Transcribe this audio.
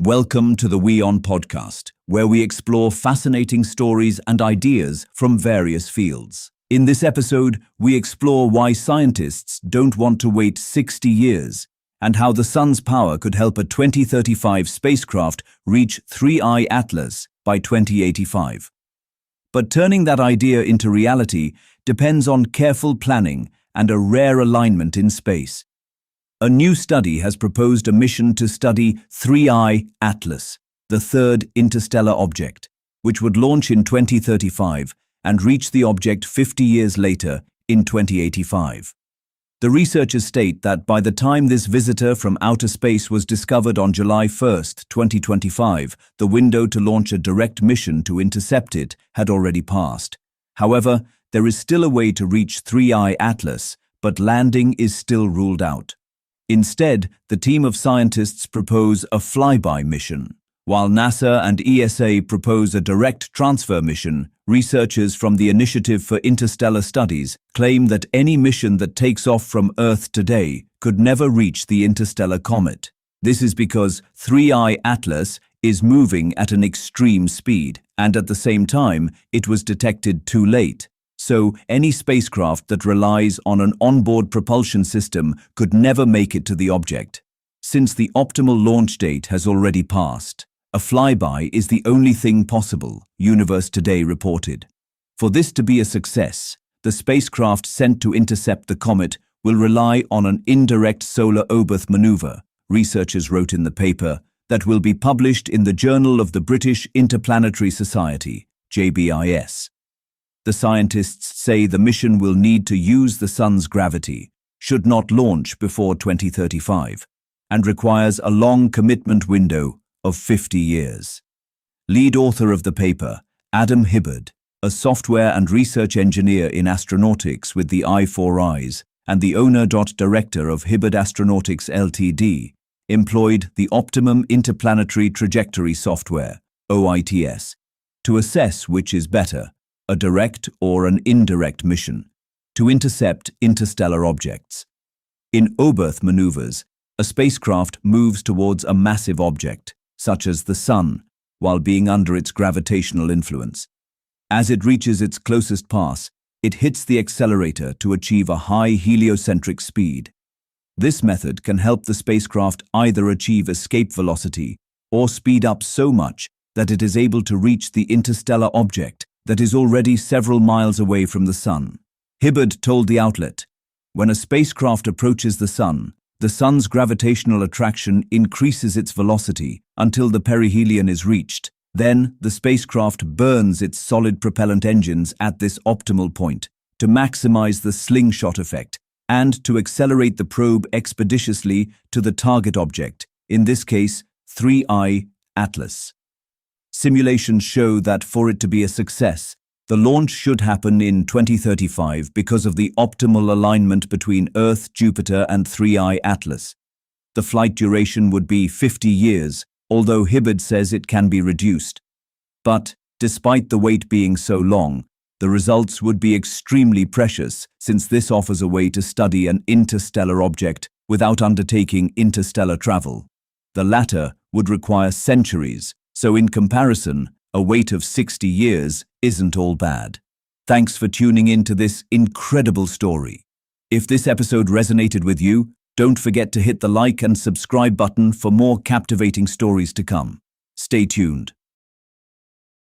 Welcome to the WION podcast, where we explore fascinating stories and ideas from various fields. In this episode, we explore why scientists don't want to wait 60 years and how the sun's power could help a 2035 spacecraft reach 3I Atlas by 2085. But turning that idea into reality depends on careful planning and a rare alignment in space. A new study has proposed a mission to study 3I Atlas, the third interstellar object, which would launch in 2035 and reach the object 50 years later in 2085. The researchers state that by the time this visitor from outer space was discovered on July 1, 2025, the window to launch a direct mission to intercept it had already passed. However, there is still a way to reach 3I Atlas, but landing is still ruled out. Instead, the team of scientists propose a flyby mission. While NASA and ESA propose a direct transfer mission, researchers from the Initiative for Interstellar Studies claim that any mission that takes off from Earth today could never reach the interstellar comet. This is because 3I Atlas is moving at an extreme speed, and at the same time, it was detected too late. So, any spacecraft that relies on an onboard propulsion system could never make it to the object. Since the optimal launch date has already passed, a flyby is the only thing possible, Universe Today reported. For this to be a success, the spacecraft sent to intercept the comet will rely on an indirect solar obverse maneuver, researchers wrote in the paper, that will be published in the Journal of the British Interplanetary Society, JBIS. The scientists say the mission will need to use the sun's gravity, should not launch before 2035, and requires a long commitment window of 50 years. Lead author of the paper, Adam Hibbard, a software and research engineer in astronautics with the I4Is, and the owner-director of Hibbard Astronautics Ltd., employed the Optimum Interplanetary Trajectory Software, OITS, to assess which is better, a direct or an indirect mission, to intercept interstellar objects. In obverse maneuvers, a spacecraft moves towards a massive object, such as the Sun, while being under its gravitational influence. As it reaches its closest pass, it hits the accelerator to achieve a high heliocentric speed. This method can help the spacecraft either achieve escape velocity or speed up so much that it is able to reach the interstellar object that is already several miles away from the Sun. Hibbard told the outlet, "When a spacecraft approaches the Sun's gravitational attraction increases its velocity until the perihelion is reached. Then, the spacecraft burns its solid propellant engines at this optimal point to maximize the slingshot effect and to accelerate the probe expeditiously to the target object, in this case, 3I Atlas. Simulations show that for it to be a success, the launch should happen in 2035 because of the optimal alignment between Earth, Jupiter, and 3I Atlas. The flight duration would be 50 years, although Hibbard says it can be reduced. But, despite the wait being so long, the results would be extremely precious since this offers a way to study an interstellar object without undertaking interstellar travel. The latter would require centuries, so in comparison, a wait of 60 years isn't all bad. Thanks for tuning in to this incredible story. If this episode resonated with you, don't forget to hit the like and subscribe button for more captivating stories to come. Stay tuned.